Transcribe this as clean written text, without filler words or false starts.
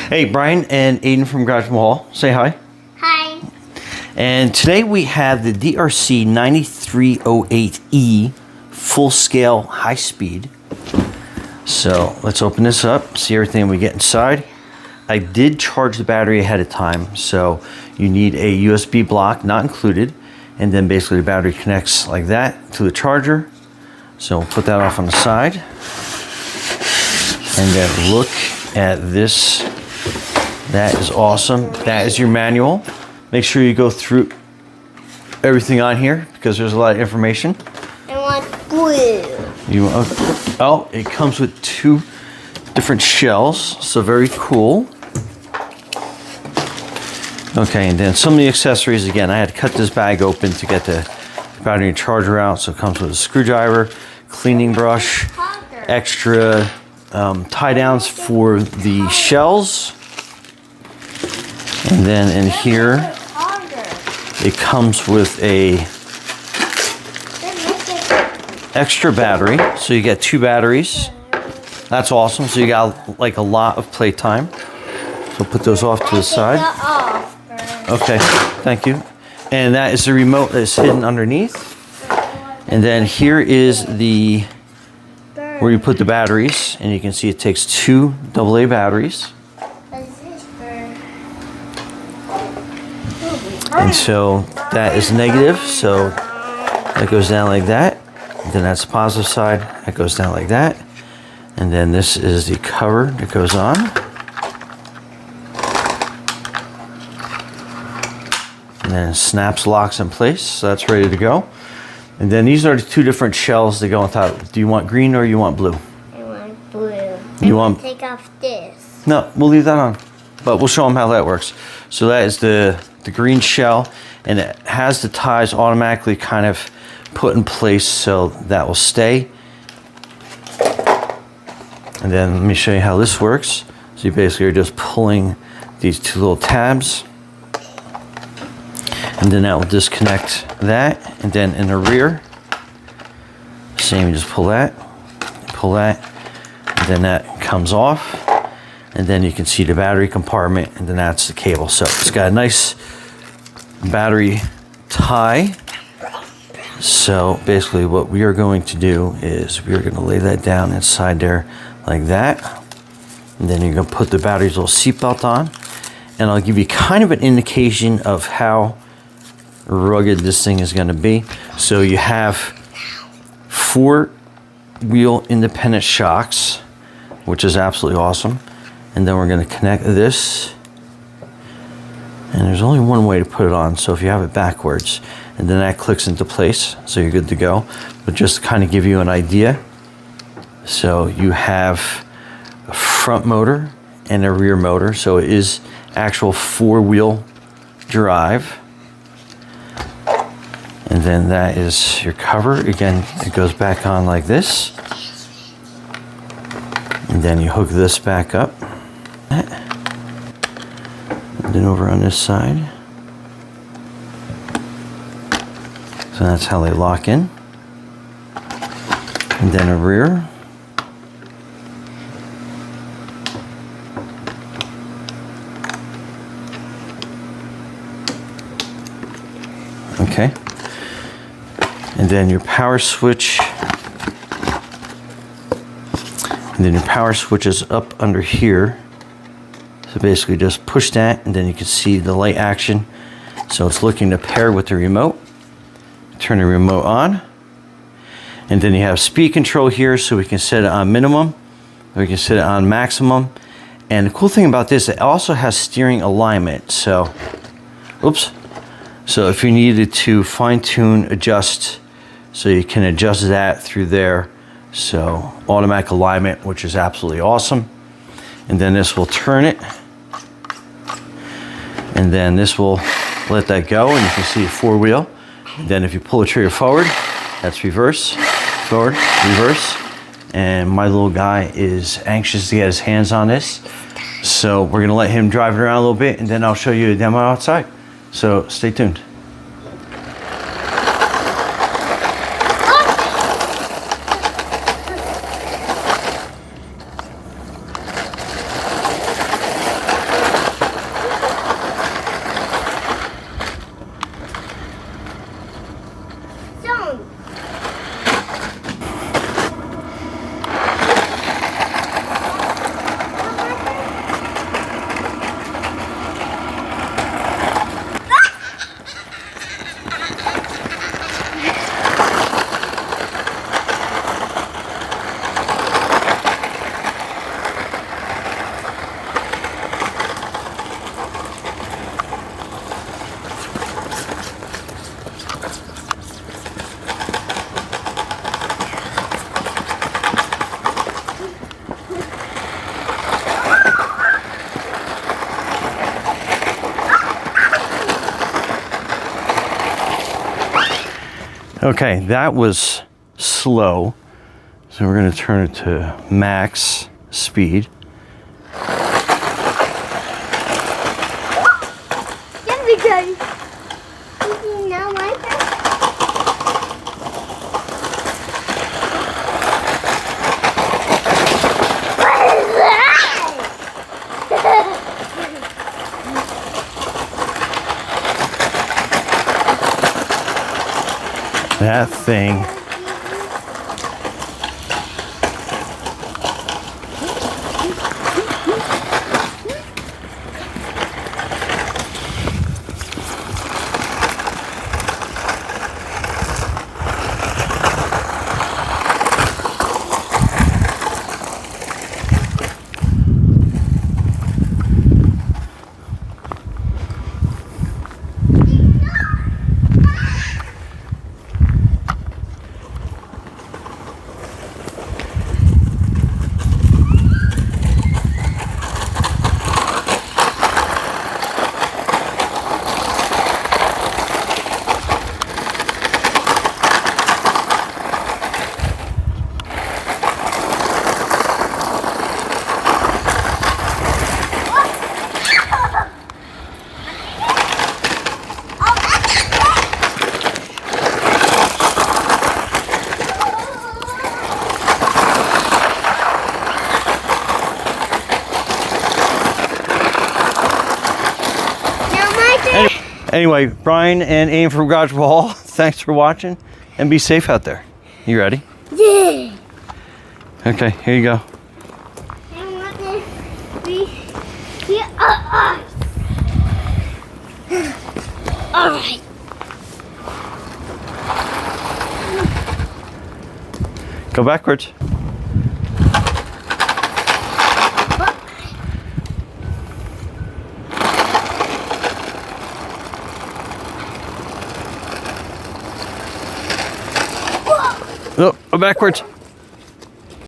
Hey, Brian and Aiden from Garage Mall. Say hi. Hi. And today we have the DEERC 9308E full scale high speed. So let's open this up, see everything we get inside. I did charge the battery ahead of time, so you need a USB block, not included, and then basically the battery connects like that to the charger. So we'll put that off on the side. And then look at this. That is awesome. That is your manual. Make sure you go through everything on here because there's a lot of information. I want blue. Oh, it comes with 2 different shells, so very cool. Okay, and then some of the accessories, again, I had to cut this bag open to get the battery and charger out, so it comes with a screwdriver, cleaning brush, extra tie downs for the shells. And then in here, it comes with a extra battery. So you get 2 batteries. That's awesome. So you got like a lot of playtime. So put those off to the side. Okay, thank you. And that is the remote that's hidden underneath. And then here is the where you put the batteries, and you can see it takes 2 AA batteries. And so that is negative, so that goes down like that. Then that's the positive side, that goes down like that. And then this is the cover that goes on. And then it snaps, locks in place, so that's ready to go. And then these are the 2 different shells that go on top. Do you want green or you want blue? I want blue. You want? Take off this. No, we'll leave that on. But we'll show them how that works. So that is the green shell, and it has the ties automatically kind of put in place so that will stay. And then let me show you how this works. So you basically are just pulling these 2 little tabs, and then that will disconnect that. And then in the rear, same, you just pull that, and then that comes off. And then you can see the battery compartment, and then that's the cable. So it's got a nice battery tie. So basically what we are going to do is we are going to lay that down inside there like that. And then you're going to put the battery's little seatbelt on. And I'll give you kind of an indication of how rugged this thing is going to be. So you have 4 wheel independent shocks, which is absolutely awesome. And then we're going to connect this. And there's only one way to put it on, so if you have it backwards, and then that clicks into place, so you're good to go. But just to kind of give you an idea, so you have a front motor and a rear motor, so it is actual 4-wheel drive. And then that is your cover. Again, it goes back on like this. And then you hook this back up. And then over on this side. So that's how they lock in. And then a rear. Okay. And then your power switch. And then your power switch is up under here. So basically just push that, and then you can see the light action. So it's looking to pair with the remote. Turn the remote on. And then you have speed control here, so we can set it on minimum, or we can set it on maximum. And the cool thing about this, it also has steering alignment. So, oops. So if you needed to fine tune, adjust, so you can adjust that through there. So automatic alignment, which is absolutely awesome. And then this will turn it. And then this will let that go, and you can see a 4-wheel. And then if you pull the trigger forward, that's reverse, forward, reverse. And my little guy is anxious to get his hands on this. So we're gonna let him drive it around a little bit, and then I'll show you a demo outside. So stay tuned. Okay, that was slow. So we're going to turn it to max speed. There we go. Now my turn. That thing. Anyway, Brian and Aim from Garage Wall, thanks for watching and be safe out there. You ready? Yeah. Okay, here you go. I want to be here. All right. Go backwards. Oh, backwards.